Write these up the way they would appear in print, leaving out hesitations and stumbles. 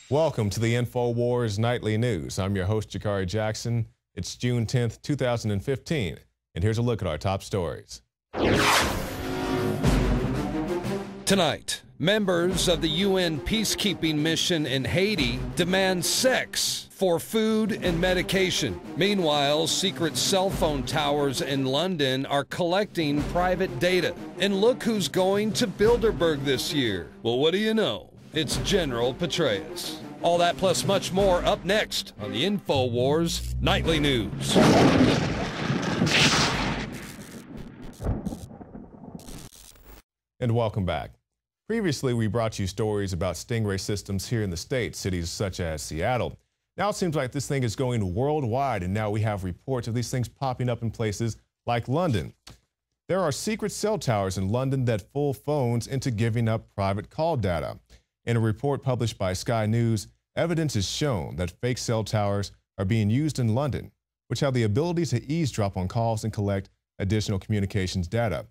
Welcome to the InfoWars Nightly News. I'm your host, Jakari Jackson. It's June 10th, 2015, and here's a look at our top stories. Tonight, members of the UN peacekeeping mission in Haiti demand sex for food and medication. Meanwhile, secret cell phone towers in London are collecting private data. And look who's going to Bilderberg this year. Well, what do you know? It's General Petraeus. All that plus much more up next on the InfoWars Nightly News. And welcome back. Previously, we brought you stories about Stingray systems here in the States, cities such as Seattle. Now it seems like this thing is going worldwide, and now we have reports of these things popping up in places like London. There are secret cell towers in London that fool phones into giving up private call data. In a report published by Sky News, evidence has shown that fake cell towers are being used in London, which have the ability to eavesdrop on calls and collect additional communications data.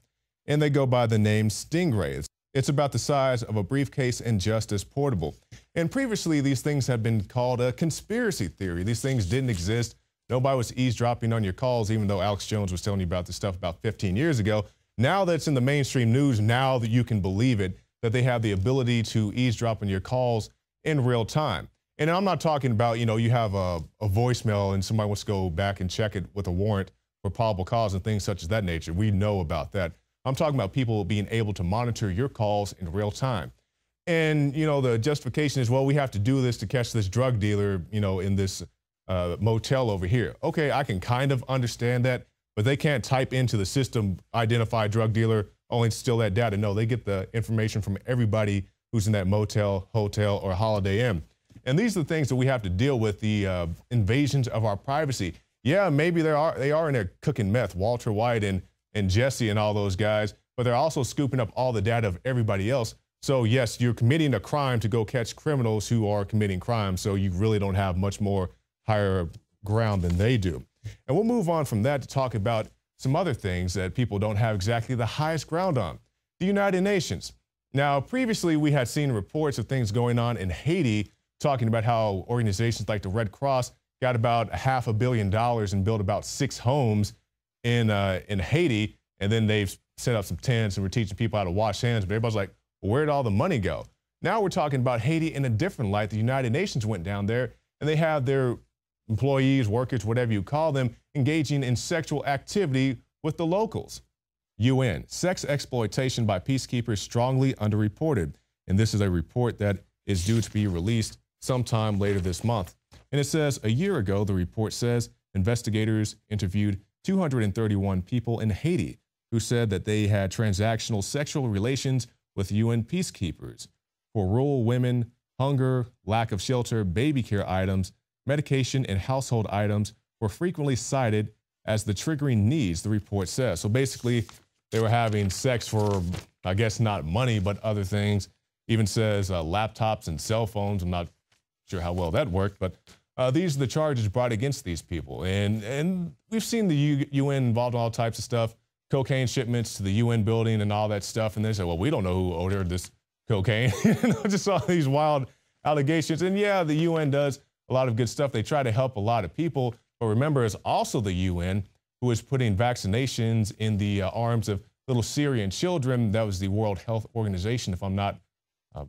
And they go by the name Stingray. It's about the size of a briefcase and just as portable. And previously, these things have been called a conspiracy theory. These things didn't exist. Nobody was eavesdropping on your calls, even though Alex Jones was telling you about this stuff about 15 years ago. Now that it's in the mainstream news, now that you can believe it, that they have the ability to eavesdrop on your calls in real time. And I'm not talking about, you have a voicemail and somebody wants to go back and check it with a warrant for probable cause and things such as that nature. We know about that. I'm talking about people being able to monitor your calls in real time. And, the justification is, well, we have to do this to catch this drug dealer, in this motel over here. Okay, I can kind of understand that, but they can't type into the system, identify drug dealer, only to steal that data. No, they get the information from everybody who's in that motel, hotel, or Holiday Inn. And these are the things that we have to deal with, the invasions of our privacy. Yeah, maybe they are in there cooking meth, Walter White and Jesse and all those guys, but they're also scooping up all the data of everybody else. So yes, you're committing a crime to go catch criminals who are committing crimes, so you really don't have much more higher ground than they do. And we'll move on from that to talk about some other things that people don't have exactly the highest ground on. The United Nations. Now, previously we had seen reports of things going on in Haiti, talking about how organizations like the Red Cross got about $500 million and built about 6 homes in Haiti, and then they've set up some tents and we're teaching people how to wash hands, but everybody's like, well, where'd all the money go? Now we're talking about Haiti in a different light. The United Nations went down there and they have their employees, workers, whatever you call them, engaging in sexual activity with the locals. UN, sex exploitation by peacekeepers strongly underreported. And this is a report that is due to be released sometime later this month. And it says a year ago, the report says investigators interviewed 231 people in Haiti who said that they had transactional sexual relations with UN peacekeepers. For rural women, hunger, lack of shelter, baby care items, medication, and household items were frequently cited as the triggering needs, the report says. So basically, they were having sex for, I guess, not money, but other things. Even says laptops and cell phones. I'm not sure how well that worked, but these are the charges brought against these people. And we've seen the UN involved in all types of stuff, cocaine shipments to the UN building and all that stuff. And they say, well, we don't know who ordered this cocaine. Just all these wild allegations. And yeah, the UN does a lot of good stuff. They try to help a lot of people. But remember, it's also the UN who is putting vaccinations in the arms of little Syrian children. That was the World Health Organization, if I'm not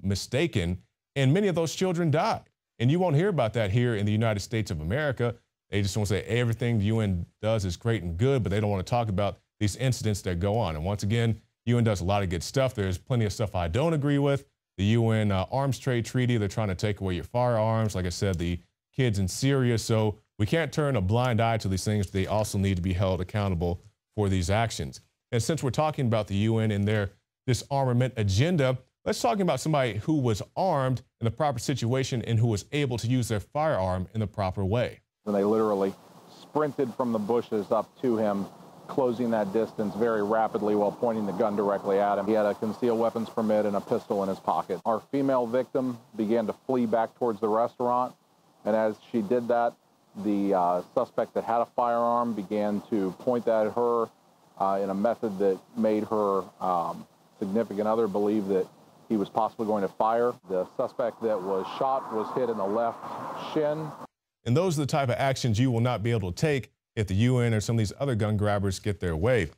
mistaken. And many of those children died. And you won't hear about that here in the United States of America. They just want to say everything the UN does is great and good, but they don't want to talk about these incidents that go on. And once again, UN does a lot of good stuff. There's plenty of stuff I don't agree with. The UN Arms Trade Treaty, they're trying to take away your firearms. Like I said, the kids in Syria. So we can't turn a blind eye to these things. They also need to be held accountable for these actions. And since we're talking about the UN and their disarmament agenda, let's talk about somebody who was armed in the proper situation and who was able to use their firearm in the proper way. And they literally sprinted from the bushes up to him, closing that distance very rapidly while pointing the gun directly at him. He had a concealed weapons permit and a pistol in his pocket. Our female victim began to flee back towards the restaurant, and as she did that, the suspect that had a firearm began to point that at her in a method that made her significant other believe that he was possibly going to fire. The suspect that was shot was hit in the left shin. And those are the type of actions you will not be able to take if the UN or some of these other gun grabbers get their way.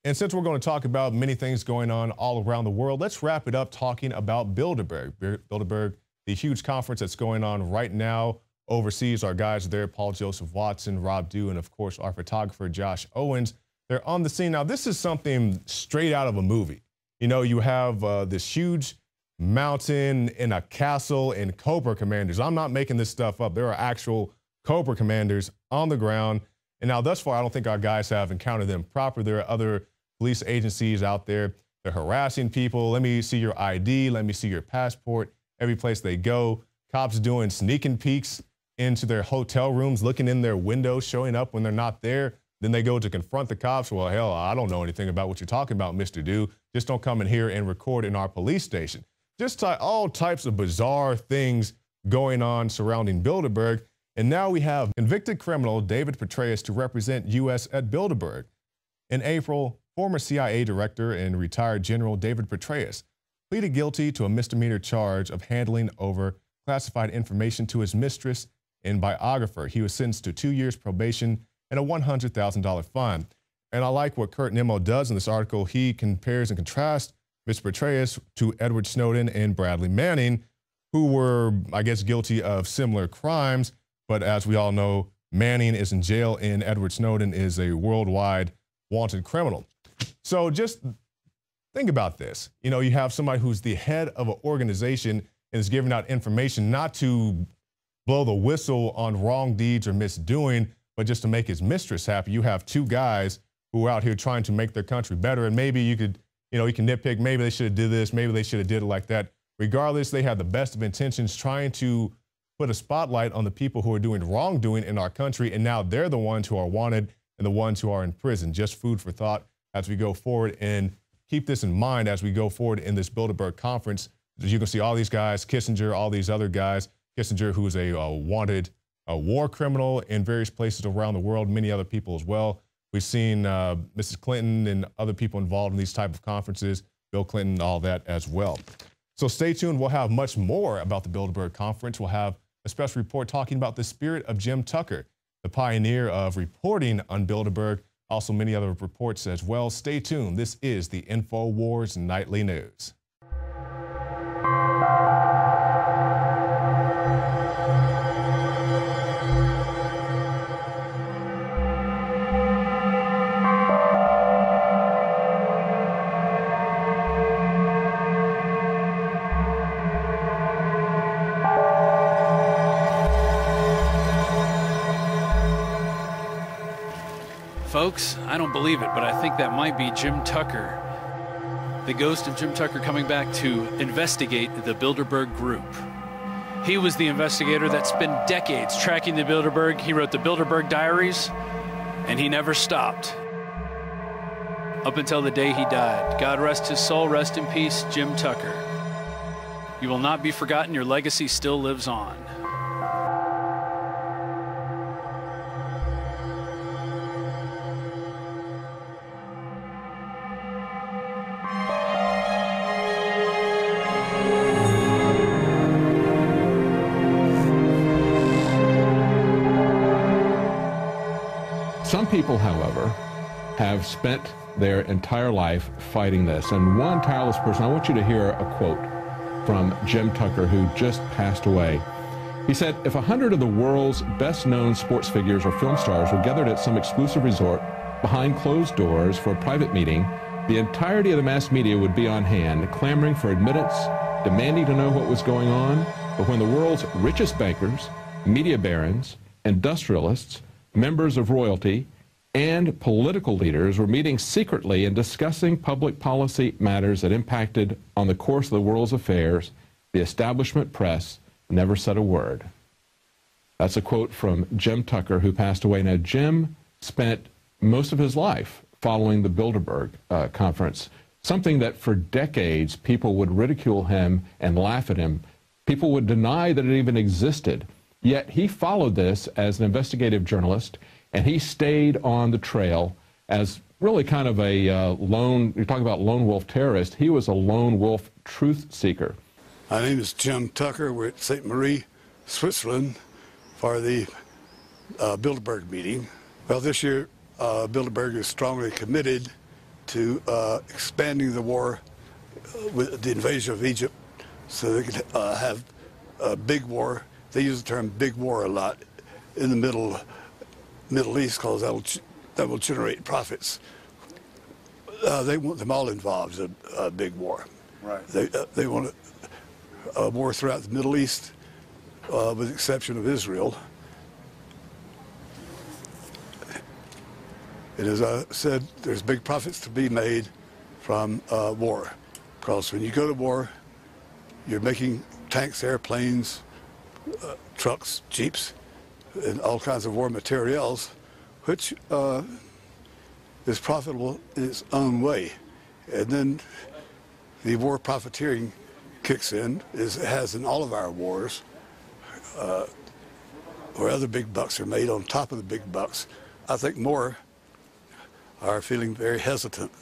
And since we're going to talk about many things going on all around the world, let's wrap it up talking about Bilderberg. Bilderberg, the huge conference that's going on right now overseas. Our guys are there, Paul Joseph Watson, Rob Dew, and of course our photographer, Josh Owens. They're on the scene. Now, this is something straight out of a movie. You know, you have this huge mountain and a castle and Cobra commanders. I'm not making this stuff up. There are actual Cobra commanders on the ground. And now, thus far, I don't think our guys have encountered them proper. There are other police agencies out there. They're harassing people. Let me see your ID. Let me see your passport. Every place they go, cops doing sneaking peeks into their hotel rooms, looking in their windows, showing up when they're not there. Then they go to confront the cops. Well, hell, I don't know anything about what you're talking about, Mr. Dew. Just don't come in here and record in our police station. Just all types of bizarre things going on surrounding Bilderberg. And now we have convicted criminal David Petraeus to represent U.S. at Bilderberg. In April, former CIA director and retired General David Petraeus pleaded guilty to a misdemeanor charge of handling over classified information to his mistress and biographer. He was sentenced to 2 years probation and a $100,000 fine. And I like what Kurt Nimmo does in this article. He compares and contrasts Mr. Petraeus to Edward Snowden and Bradley Manning, who were, I guess, guilty of similar crimes. But as we all know, Manning is in jail and Edward Snowden is a worldwide wanted criminal. So just think about this. You know, you have somebody who's the head of an organization and is giving out information not to blow the whistle on wrong deeds or misdoing, but just to make his mistress happy. You have two guys who are out here trying to make their country better. And maybe you could, you know, you can nitpick, maybe they should have did this, maybe they should have did it like that. Regardless, they have the best of intentions trying to put a spotlight on the people who are doing wrongdoing in our country. And now they're the ones who are wanted and the ones who are in prison. Just food for thought as we go forward, and keep this in mind as we go forward in this Bilderberg conference. As you can see all these guys, Kissinger, all these other guys, Kissinger, who is a wanted war criminal in various places around the world, many other people as well. We've seen Mrs. Clinton and other people involved in these type of conferences, Bill Clinton, all that as well. So stay tuned. We'll have much more about the Bilderberg conference. We'll have a special report talking about the spirit of Jim Tucker, the pioneer of reporting on Bilderberg, also many other reports as well. Stay tuned. This is the InfoWars Nightly News. Folks, I don't believe it, but I think that might be Jim Tucker. The ghost of Jim Tucker coming back to investigate the Bilderberg Group. He was the investigator that spent decades tracking the Bilderberg. He wrote the Bilderberg Diaries, and he never stopped. Up until the day he died. God rest his soul, rest in peace, Jim Tucker. You will not be forgotten. Your legacy still lives on. Some people, however, have spent their entire life fighting this. And one tireless person, I want you to hear a quote from Jim Tucker, who just passed away. He said, "If 100 of the world's best-known sports figures or film stars were gathered at some exclusive resort behind closed doors for a private meeting, the entirety of the mass media would be on hand, clamoring for admittance, demanding to know what was going on. But when the world's richest bankers, media barons, industrialists, members of royalty, and political leaders were meeting secretly and discussing public policy matters that impacted on the course of the world's affairs, the establishment press never said a word." That's a quote from Jim Tucker, who passed away. Now, Jim spent most of his life following the Bilderberg conference, something that for decades people would ridicule him and laugh at him. People would deny that it even existed. Yet he followed this as an investigative journalist, and he stayed on the trail as really kind of a lone, you're talking about lone wolf terrorist. He was a lone wolf truth seeker. My name is Jim Tucker. We're at St. Marie, Switzerland for the Bilderberg meeting. Well, this year, Bilderberg is strongly committed to expanding the war with the invasion of Egypt so they could have a big war. They use the term big war a lot in the Middle East because that will generate profits. They want them all involved in a big war. Right. They want a war throughout the Middle East, with the exception of Israel. And as I said, there's big profits to be made from war. Because when you go to war, you're making tanks, airplanes, trucks, jeeps, and all kinds of war materials, which is profitable in its own way. And then the war profiteering kicks in, as it has in all of our wars, where other big bucks are made on top of the big bucks. I think more are feeling very hesitant,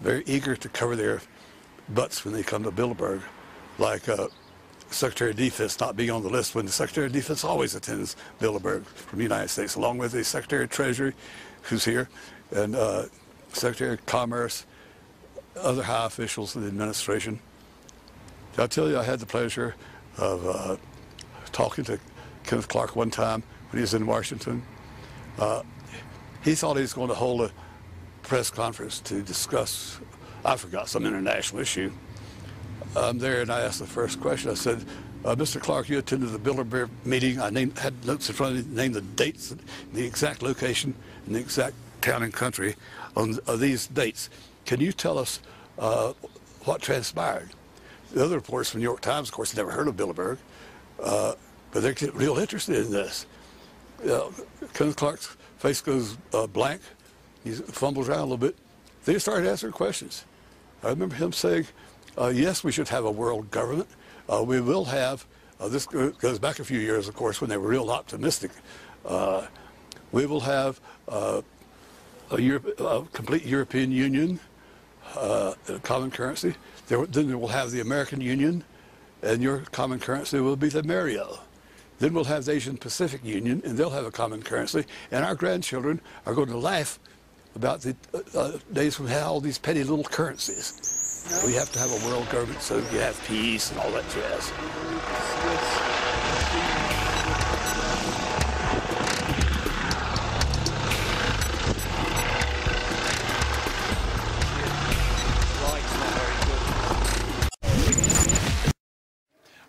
very eager to cover their butts when they come to Bilderberg, like Secretary of Defense not being on the list when the Secretary of Defense always attends Bilderberg from the United States, along with the Secretary of Treasury, who's here, and Secretary of Commerce, other high officials in the administration. I'll tell you, I had the pleasure of talking to Kenneth Clark one time when he was in Washington. He thought he was going to hold a press conference to discuss, I forgot, some international issue. I'm there, and I asked the first question. I said, Mr. Clark, you attended the Bilderberg meeting. I had notes in front of me, named the dates, the exact location, and the exact town and country on these dates. Can you tell us what transpired? The other reporters from the New York Times, of course, never heard of Bilderberg, but they're getting real interested in this. Kenneth Clark's face goes blank. He fumbles around a little bit. They started answering questions. I remember him saying, yes, we should have a world government. We will have, this goes back a few years, of course, when they were real optimistic. We will have a complete European Union, a common currency. Then we will have the American Union, and your common currency will be the Mario. Then we'll have the Asian Pacific Union, and they'll have a common currency. And our grandchildren are going to laugh about the days when we had all these petty little currencies. We have to have a world government so you have peace and all that jazz.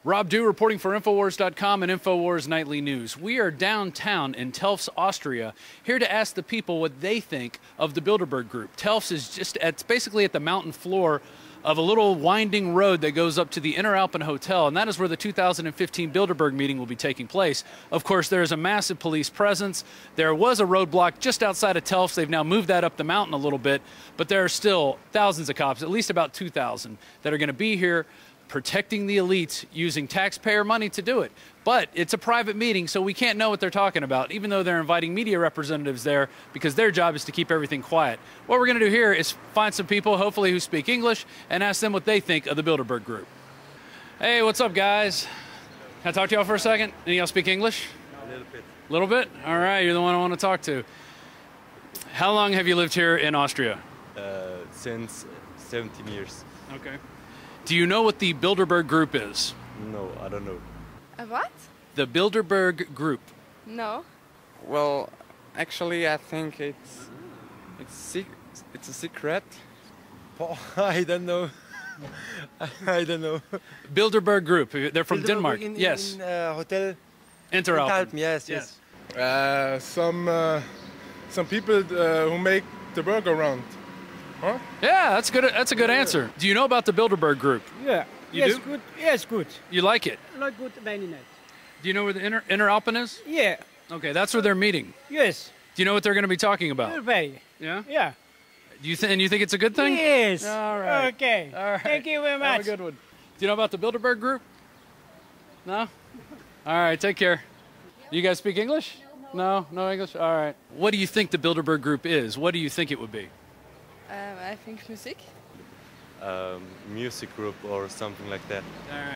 Rob Dew reporting for Infowars.com and Infowars Nightly News. We are downtown in Telfs, Austria, here to ask the people what they think of the Bilderberg Group. Telfs is it's basically at the mountain floor of a little winding road that goes up to the Interalpen Hotel, and that is where the 2015 Bilderberg meeting will be taking place. Of course, there is a massive police presence. There was a roadblock just outside of Telfs. They've now moved that up the mountain a little bit, but there are still thousands of cops, at least about 2,000, that are going to be here protecting the elites using taxpayer money to do it. But it's a private meeting, so we can't know what they're talking about, even though they're inviting media representatives there because their job is to keep everything quiet. What we're going to do here is find some people, hopefully, who speak English and ask them what they think of the Bilderberg Group. Hey, what's up, guys? Can I talk to y'all for a second? Any of y'all speak English? A little bit. A little bit? All right, you're the one I want to talk to. How long have you lived here in Austria? Since 17 years. Okay. Do you know what the Bilderberg Group is? No, I don't know. A what? The Bilderberg Group. No. Well, actually, I think it's a secret. I don't know. I don't know. Bilderberg Group. They're from Denmark. Yes. In Hotel Interalpen. Yes. Some people who make the burger round. Huh? Yeah, that's good. That's a good answer. Do you know about the Bilderberg Group? Yeah. You do? Good. Yes, good. You like it? Like good, very nice. Do you know where the Interalpen is? Yeah. Okay, that's where they're meeting. Yes. Do you know what they're going to be talking about? Very. Yeah? Yeah. Do you think it's a good thing? Yes. All right. Okay. All right. Thank you very much. Have a good one. Do you know about the Bilderberg Group? No? All right, take care. You guys speak English? No, no English? All right. What do you think the Bilderberg Group is? What do you think it would be? I think music. Music group or something like that. All right.